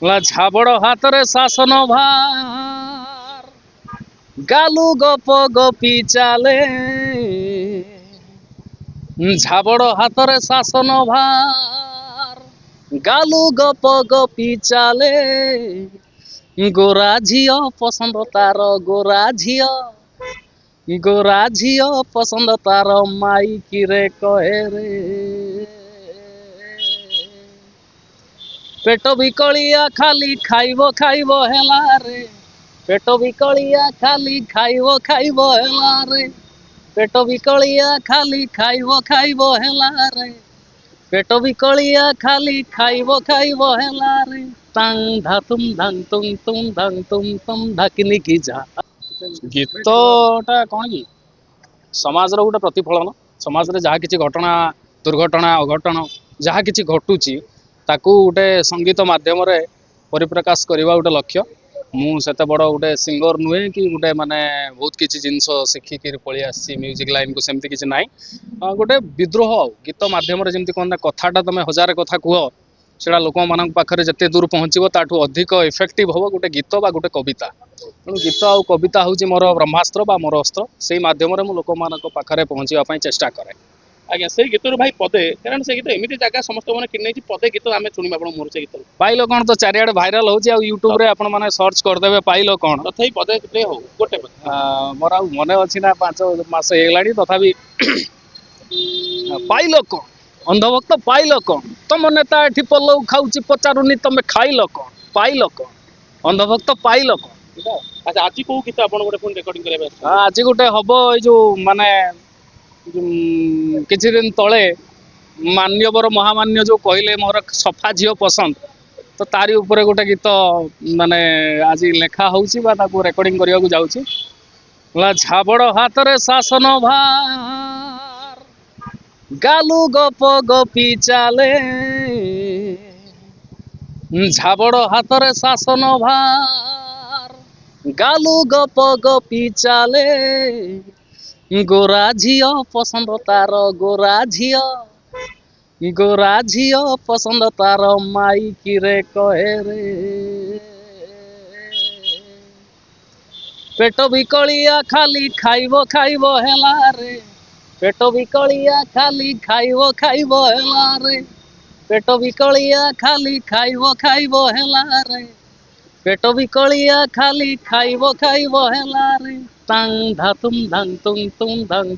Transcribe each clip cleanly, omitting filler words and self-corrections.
ଝାବଡ଼ ହାତରେ ଶାସନ ଭାର ଗାଲୁ ଗପ ଗପି ଚାଲେ ଝାବଡ଼ ହାତରେ ଶାସନ ଭାର ଗାଲୁ ଗପ ଗପି ଚାଲେ ଗୋରା ଝିଅ ପସନ୍ଦ ତାର ଗୋରା ଝିଅ ପସନ୍ଦ ତାର ମାଇକିରେ କହେ ରେ ପେଟ ବିକଳିଆ ଖାଲି ଖାଇବ ହେଲା ରେ ପେଟ ବିକଳିଆ ଖାଲି ଖାଇବ ହେଲା ରେ ପେଟ ବିକଳିଆ ଖାଲି ଖାଇବ ହେଲା ରେ ପେଟ ବିକଳିଆ ଖାଲି ଖାଇବ ହେଲା ରେ ତାଂ ଧା ତୁମ ଧାଂ ତୁମ ଧାଂ ତୁମ ଧାକିନି କି ଯା ଗୀତଟା କଣ କି ସମାଜର ଗୋଟେ ପ୍ରତିଫଳନ ସମାଜରେ ଯାହା କିଛି ଘଟଣା ଦୁର୍ଘଟଣା ଅଘଟଣ ଯାହା କିଛି ଘଟୁଛି ତାକୁ ଗୋଟେ ସଙ୍ଗୀତ ମାଧ୍ୟମରେ ପରିପ୍ରକାଶ କରିବା ଗୋଟେ ଲକ୍ଷ୍ୟ ମୁଁ ସେତେ ବଡ଼ ଗୋଟେ ସିଙ୍ଗର ନୁହେଁ କି ଗୋଟେ ମାନେ ବହୁତ କିଛି ଜିନିଷ ଶିଖିକି ପଳେଇ ଆସିଛି ମ୍ୟୁଜିକ୍ ଲାଇନକୁ ସେମିତି କିଛି ନାହିଁ ଗୋଟେ ବିଦ୍ରୋହ ଆଉ ଗୀତ ମାଧ୍ୟମରେ ଯେମିତି କଣ ନା କଥାଟା ତମେ ହଜାରେ କଥା କୁହ ସେଟା ଲୋକମାନଙ୍କ ପାଖରେ ଯେତେ ଦୂର ପହଞ୍ଚିବ ତାଠୁ ଅଧିକ ଇଫେକ୍ଟିଭ ହବ ଗୋଟେ ଗୀତ ବା ଗୋଟେ କବିତା ତେଣୁ ଗୀତ ଆଉ କବିତା ହେଉଛି ମୋର ବ୍ରହ୍ମାସ୍ତ୍ର ବା ମୋର ଅସ୍ତ୍ର ସେଇ ମାଧ୍ୟମରେ ମୁଁ ଲୋକମାନଙ୍କ ପାଖରେ ପହଞ୍ଚିବା ପାଇଁ ଚେଷ୍ଟା କରେ ଆଜ୍ଞା ସେଇ ଗୀତରୁ ଭାଇ ପଦେ କାରଣ ସେ ଗୀତ ଏମିତି ଜାଗା ସମସ୍ତ ମାନେ କିଣି ନେଇଛି ପଦେ ଗୀତ ଆମେ ଶୁଣିବା ଆପଣ ମୋର ସେ ଗୀତ ପାଇଲ କଣ ତ ଚାରିଆଡେ ଭାଇରାଲ ହଉଛି ଆଉ ୟୁଟ୍ୟୁବରେ ଆପଣ ମାନେ ସର୍ଚ୍ଚ କରିଦେବେ ପାଇଲ କଣ ତଥାପି ପଦେ ପ୍ଲେ ହଉ ଗୋଟେ ମୋର ଆଉ ମନେ ଅଛି ନା 5 ମାସ ହେଇଗଲାଣି ତଥାପି ପାଇଲ କଣ ଅନ୍ଧଭକ୍ତ ପାଇଲ କଣ ତମ ନେତା ଏଠି ପଲଉ ଖାଉଛି ପଚାରୁନି ତମେ ଖାଇଲ କଣ ପାଇଲ କଣ ଅନ୍ଧଭକ୍ତ ପାଇଲ କଣ ଆଚ୍ଛା ଆଜି କୋଉ ଗୀତ ଆପଣ ଗୋଟେ ପୁଣି ରେକର୍ଡିଂ କରିବା ଆଜି ଗୋଟେ ହବ ଏଇ ଯୋଉ ମାନେ କିଛି ଦିନ ତଳେ ମାନ୍ୟବର ମହାମାନ୍ୟ ଯୋଉ କହିଲେ ମୋର ସଫା ଝିଅ ପସନ୍ଦ ତ ତାରି ଉପରେ ଗୋଟେ ଗୀତ ମାନେ ଆଜି ଲେଖା ହଉଛି ବା ତାକୁ ରେକର୍ଡିଂ କରିବାକୁ ଯାଉଛି ଝାବଡ଼ ହାତରେ ଶାସନ ଭାର ଗାଲୁ ଗପ ଗପି ଚାଲେ ଝାବଡ଼ ହାତରେ ଶାସନ ଭାର ଗାଲୁ ଗପ ଗପି ଚାଲେ ଗୋରା ଝିଅ ପସନ୍ଦ ତାର ଗୋରା ଝିଅ ପସନ୍ଦ ତାର ମାଇକିରେ କହେ ରେ ପେଟ ବିକଳିଆ ଖାଲି ଖାଇବ ହେଲା ରେ ପେଟ ବିକଳିଆ ଖାଲି ଖାଇବ ହେଲା ରେ ପେଟ ବିକଳିଆ ଖାଲି ଖାଇବ ହେଲା ରେ ପେଟ ବିକଳିଆ ଖାଲି ଖାଇବ ହେଲା ରେ ତାଂ ଧା ତୁମ ଧାଂ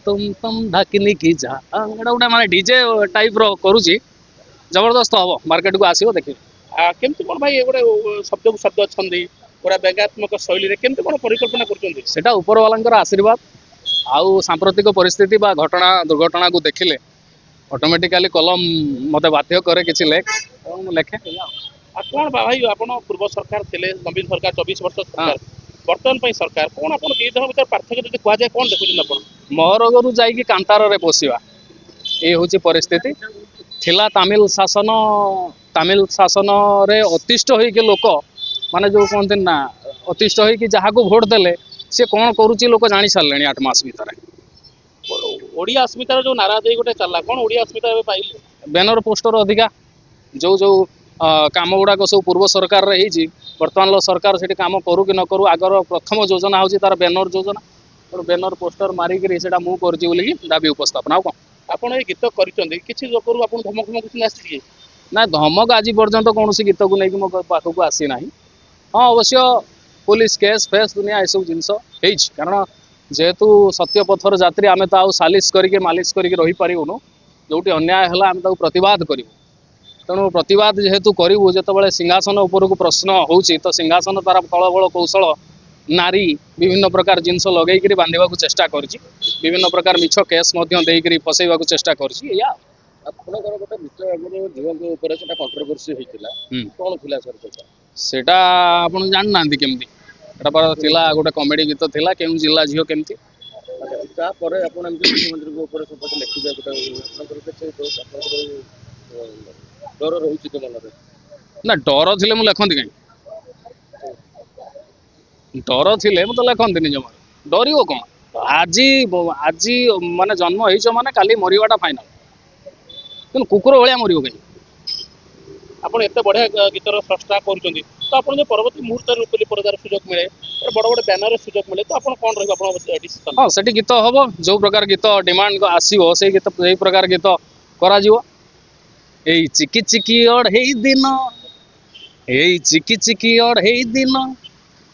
ତୁମ ଧାକିନି କି ଯା ଏଇଟା ଗୋଟେ ମାନେ ଡିଜେ ଟାଇପ ର କରୁଛି ଜବରଦସ୍ତ ହବ ମାର୍କେଟକୁ ଆସିବ ଦେଖିବେ କେମିତି କଣ ଭାଇ ଗୋଟେ ଶବ୍ଦକୁ ଶବ୍ଦ ଅଛନ୍ତି ପୁରା ବ୍ୟଙ୍ଗାତ୍ମକ ଶୈଳୀରେ କେମିତି କଣ ପରିକଳ୍ପନା କରୁଛନ୍ତି ସେଟା ଉପରବାଲାଙ୍କର ଆଶୀର୍ବାଦ ଆଉ ସାମ୍ପ୍ରତିକ ପରିସ୍ଥିତି ବା ଘଟଣା ଦୁର୍ଘଟଣାକୁ ଦେଖିଲେ ଅଟୋମେଟିକାଲି କଲମ ମତେ ବାଧ୍ୟ କରେ କିଛି ଲେଖ ଏବଂ ମୁଁ ଲେଖେ ଆଉ କଣ ଭାଇ ଆପଣ ପୂର୍ବ ସରକାର ଥିଲେ ନବୀନ ସରକାର 24 ବର୍ଷ ସରକାର ବର୍ତ୍ତମାନ ପାଇଁ ସରକାର କଣ ଆପଣ ଦି ଜଣ ଭିତରେ ପାର୍ଥକ୍ୟ ଯଦି କୁହାଯାଏ କଣ ଦେଖୁଛନ୍ତି ଆପଣ ମହରଗରୁ ଯାଇକି କାନ୍ତାରରେ ପଶିବା ଏଇ ହଉଛି ପରିସ୍ଥିତି ଥିଲା ତାମିଲ ଶାସନରେ ଅତିଷ୍ଠ ହେଇକି ଲୋକ ମାନେ ଯୋଉ କହନ୍ତି ନା ଅତିଷ୍ଠ ହେଇକି ଯାହାକୁ ଭୋଟ ଦେଲେ ସେ କଣ କରୁଛି ଲୋକ ଜାଣି ସାରିଲେଣି 8 ମାସ ଭିତରେ ଓଡିଆ अस्मिताର ଯୋଉ ନାରା ଦେଇ ଗୋଟେ ଚାଲିଲା କଣ ଓଡିଆ अस्मिता ଏବେ ପାଇଲେ ବ୍ୟାନର ପୋଷ୍ଟର ଅଧିକା ଯୋଉ କାମ ଗୁଡାକ ସବୁ ପୂର୍ବ ସରକାରରେ ହେଇଛି ବର୍ତ୍ତମାନର ସରକାର ସେଠି କାମ କରୁ କି ନ କରୁ ଆଗର ପ୍ରଥମ ଯୋଜନା ହଉଛି ତାର ବ୍ୟାନର ଯୋଜନା ବ୍ୟାନର ପୋଷ୍ଟର ମାରିକିରି ସେଟା ମୁଁ କରିଛି ବୋଲିକି ଦାବି ଉପସ୍ଥାପନ ଆଉ କଣ ଆପଣ ଏଇ ଗୀତ କରିଛନ୍ତି କିଛି ଲୋକରୁ ଆପଣ ଧମକ କିଛି ଆସିଛି ନା ଧମକ ଆଜି ପର୍ଯ୍ୟନ୍ତ କୌଣସି ଗୀତକୁ ନେଇକି ମୋ ପାଖକୁ ଆସିନାହିଁ ହଁ ଅବଶ୍ୟ पुलिस केस फेस दुनिया ये सब जिनस कारण जेहेतु सत्य पथर जात्री आम तो सालिश करके मालिश करके रही पारूनु जो अन्याय है आम प्रतिवाद करूँ तेणु प्रतिवाद जेहेतु करूँ जो सिंहासन उपरकू प्रश्न हो तो सिंहासन तार फल बल कौशल नारी विभिन्न प्रकार जिनस लगे बांधा चेष्टा कर विभिन्न प्रकार मिछ केस फसैवा चेष्टा कर सेटा आपन जानना केमती एटा पर थिला गोटे कॉमेडी गीत थिला केउ जिल्ला झियो केमती ता परे आपन एमती मुख्यमंत्री को ऊपर सब लिखि जा गोटे आपनकर केते डर रहउची के मन रे ना डर थिले मु लेखंती काई डर थिले मु तो लेखंती नि जमा डरिवो कोन आजी आजी माने जन्म होइछ माने काली मरिवाटा फाइनल किन कुकुर भलिया मरिवो काई ଆପଣ ଏତେ ବଢିଆ ଗୀତର ସ୍ରଷ୍ଟା କରୁଛନ୍ତି ତ ଆପଣ ଯୋଉ ପରବର୍ତ୍ତୀ ମୁହୂର୍ତ୍ତରେ ରୂପଲି ପରଦାର ସୁଯୋଗ ମିଳେ ବଡ ବଡ ବ୍ୟାନର ସୁଯୋଗ ମିଳେ ତ ଆପଣ କଣ ରହିବ ଆପଣଙ୍କ ଡିସିସନ? ହଁ ସେଠି ଗୀତ ହବ, ଯୋଉ ପ୍ରକାର ଗୀତ ଡିମାଣ୍ଡ ଆସିବ ସେଇ ପ୍ରକାର ଗୀତ କରାଯିବ। ଏଇ ଚିକି ଚିକି ଅଢ଼େଇ ଦିନ, ଏଇ ଚିକି ଚିକି ଅଢ଼େଇ ଦିନ,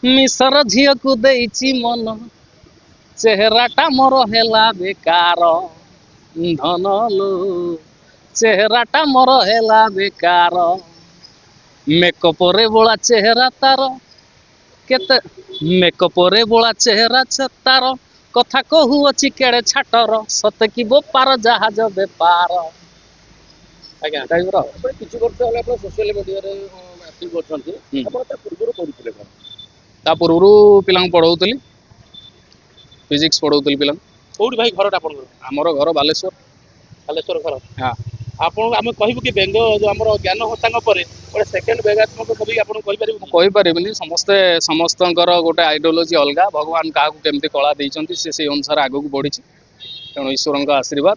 ମିଶର ଝିଅକୁ ଦେଇଛି ମନ, ଚେହେରାଟା ମୋର ହେଲା ବେକାର ଧନଲୋ, ଚେହେରାଟା ମୋର ହେଲା ବେକାର, ମେକପରେ ବୋଳା ଚେହେରା ତାର, କେତେ ମେକପରେ ବୋଳା ଚେହେରା ତାର, କଥା କହୁଅଛି କେଡେ ଛାଟର, ସତେ କି ବୋପାର ଜାହାଜ ବେପାର। ଆଜ୍ଞା ଟାଇପର ଆଉ। ଆପଣ କିଛି ବର୍ଷ ହେଲା ଆପଣ ସୋସିଆଲ ମିଡିଆରେ ଆକ୍ଟିଭ ଅଛନ୍ତି, ଆପଣ ତା ପୂର୍ବରୁ କରୁଥିଲେ କଣ? ତା ପୂର୍ବରୁ ପିଲାଙ୍କୁ ପଢଉଥିଲି, ଫିଜିକ୍ସ ପଢଉଥିଲି ପିଲାଙ୍କୁ। କୋଉଠି ଭାଇ ଘରଟା ଆପଣଙ୍କର? ଆମର ଘର ବାଲେଶ୍ୱର। ବାଲେଶ୍ୱର ଘର। ହଁ। ଆପଣଙ୍କୁ ଆମେ କହିବୁ କି ବେଙ୍ଗ ଯୋଉ ଆମର ଜ୍ଞାନ ହତାଙ୍କ ପରେ ଗୋଟେ ସେକେଣ୍ଡ ବେଗାତ୍ମକ କବି ଆପଣ କହିପାରିବୁ ମୁଁ କି? କହିପାରିବିନି, ସମସ୍ତଙ୍କର ଗୋଟେ ଆଇଡିଓଲୋଜି ଅଲଗା, ଭଗବାନ କାହାକୁ କେମିତି କଳା ଦେଇଛନ୍ତି ସେ ସେଇ ଅନୁସାରେ ଆଗକୁ ବଢିଛି, ତେଣୁ ଈଶ୍ୱରଙ୍କ ଆଶୀର୍ବାଦ,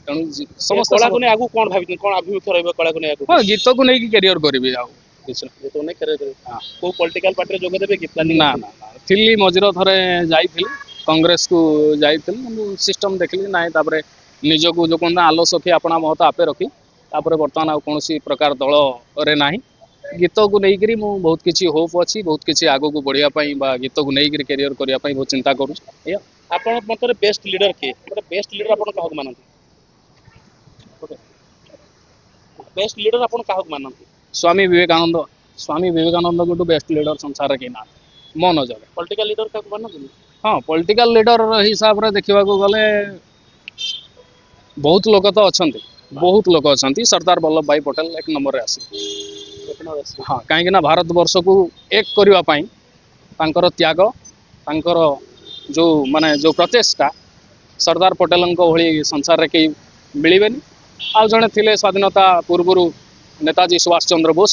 ତେଣୁ ସମସ୍ତେ କଳାକୁ ନେଇ ଆଗକୁ କଣ ଭାବିଛନ୍ତି, କଣ ଆଭିମୁଖ୍ୟ ରହିବ କଳାକୁ ନେଇ ଆଗକୁ? ହଁ ଗୀତକୁ ନେଇକି କ୍ୟାରିୟର କରିବି, ଆଉ କିଛି ନାହିଁ। ଯେହେତୁ ଅନେକ ଖେଳ ହଁ। କୋଉ ପଲିଟିକାଲ ପାର୍ଟିରେ ଯୋଗ ଦେବେ କି ପ୍ଲାନିଂ ନା ଅଛି? ନା ନା, ଥିଲି ମଝିରେ ଥରେ ଯାଇଥିଲି କଂଗ୍ରେସକୁ ଯାଇଥିଲି, କିନ୍ତୁ ସିଷ୍ଟମ ଦେଖିଲି ନାହିଁ, ତାପରେ ନିଜକୁ ଯୋଉ କହନ୍ତି ଆଲସଖି ଆପଣା ମହତ ଆପେ ରଖି, ତାପରେ ବର୍ତ୍ତମାନ ଆଉ କୌଣସି ପ୍ରକାର ଦଳରେ ନାହିଁ। ଗୀତକୁ ନେଇକରି ମୁଁ ବହୁତ କିଛି ହୋପ୍ ଅଛି, ବହୁତ କିଛି ଆଗକୁ ବଢିବା ପାଇଁ ବା ଗୀତକୁ ନେଇକରି କ୍ୟାରିୟର କରିବା ପାଇଁ ବହୁତ ଚିନ୍ତା କରୁଛି। ଏଇଆ। ଆପଣଙ୍କ ମତରେ ବେଷ୍ଟ ଲିଡର କିଏ? ଗୋଟେ ବେଷ୍ଟ ଲିଡର ଆପଣ କାହାକୁ ମାନନ୍ତି? ବେଷ୍ଟ ଲିଡର ଆପଣ କାହାକୁ ମାନନ୍ତି? ସ୍ୱାମୀ ବିବେକାନନ୍ଦ। ସ୍ୱାମୀ ବିବେକାନନ୍ଦଙ୍କଠୁ ବେଷ୍ଟ ଲିଡର ସଂସାରରେ କେହି ନାହାନ୍ତି ମୋ ନଜରରେ। ପଲିଟିକାଲ ଲିଡର କାହାକୁ ମାନନ୍ତିନି? ହଁ, ପଲିଟିକାଲ ଲିଡର ହିସାବରେ ଦେଖିବାକୁ ଗଲେ ବହୁତ ଲୋକ ତ ଅଛନ୍ତି, ବହୁତ ଲୋକ ଅଛନ୍ତି। ସର୍ଦ୍ଦାର ବଲ୍ଲଭ ଭାଇ ପଟେଲ ଏକ ନମ୍ବରରେ ଆସିବେ। ହଁ, କାହିଁକି ନା ଭାରତ ବର୍ଷକୁ ଏକ କରିବା ପାଇଁ ତାଙ୍କର ତ୍ୟାଗ, ତାଙ୍କର ଯୋଉ ପ୍ରଚେଷ୍ଟା, ସର୍ଦ୍ଦାର ପଟେଲଙ୍କ ଭଳି ସଂସାରରେ କେହି ମିଳିବେନି। ଆଉ ଜଣେ ଥିଲେ ସ୍ୱାଧୀନତା ପୂର୍ବରୁ ନେତାଜୀ ସୁଭାଷ ଚନ୍ଦ୍ର ବୋଷ,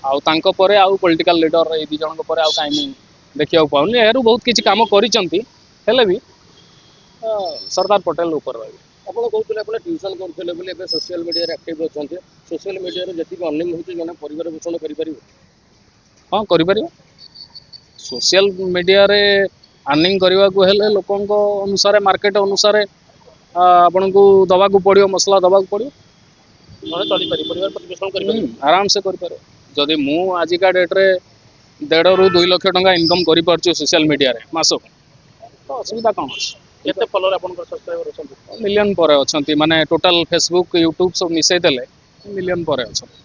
ଆଉ ତାଙ୍କ ପରେ ଆଉ ପଲିଟିକାଲ ଲିଡର ଏଇ ଦି ଜଣଙ୍କ ପରେ ଆଉ କାହିଁ ମୁଁ ଦେଖିବାକୁ ପାଉନି। ଏହାରୁ ବହୁତ କିଛି କାମ କରିଛନ୍ତି, ହେଲେ ବି ସର୍ଦ୍ଦାର ପଟେଲ ଉପରେ ରହିବେ। ଆପଣ କହୁଥିଲେ ଆପଣ ଟ୍ୟୁସନ କରୁଥିଲେ ବୋଲି, ଏବେ ସୋସିଆଲ ମିଡିଆରେ ଆକ୍ଟିଭ ଅଛନ୍ତି। ସୋସିଆଲ ମିଡିଆରେ ଯେତିକି ଅର୍ଣ୍ଣିଂ ହେଉଛି ଜଣେ ପରିବାର ପୋଷଣ କରିପାରିବ? ହଁ, କରିପାରିବ। ସୋସିଆଲ ମିଡିଆରେ ଆର୍ନିଂ କରିବାକୁ ହେଲେ ଲୋକଙ୍କ ଅନୁସାରେ, ମାର୍କେଟ ଅନୁସାରେ ଆପଣଙ୍କୁ ଦବାକୁ ପଡିବ, ମସଲା ଦବାକୁ ପଡିବ। ଜଣେ ଚଳିପାରିବ, ପରିବାର ପ୍ରତିପୋଷଣ କରିପାରିବ? ଆରାମସେ କରିପାରିବ। ଯଦି ମୁଁ ଆଜିକା ଡେଟ୍ରେ 1.5 ରୁ 2 ଲକ୍ଷ ଟଙ୍କା ଇନକମ୍ କରିପାରୁଛି ସୋସିଆଲ ମିଡିଆରେ ମାସକୁ, ତ ଅସୁବିଧା କଣ ଅଛି? କେତେ ଫଲୋଅର ଆପଣଙ୍କର ସବସ୍କ୍ରାଇବର ଅଛନ୍ତି? ମିଲିୟନ ପରେ ଅଛନ୍ତି, ମାନେ ଟୋଟାଲ ଫେସବୁକ୍ ୟୁଟ୍ୟୁବ ସବୁ ମିଶେଇ ଦେଲେ ମିଲିୟନ ପରେ ଅଛନ୍ତି।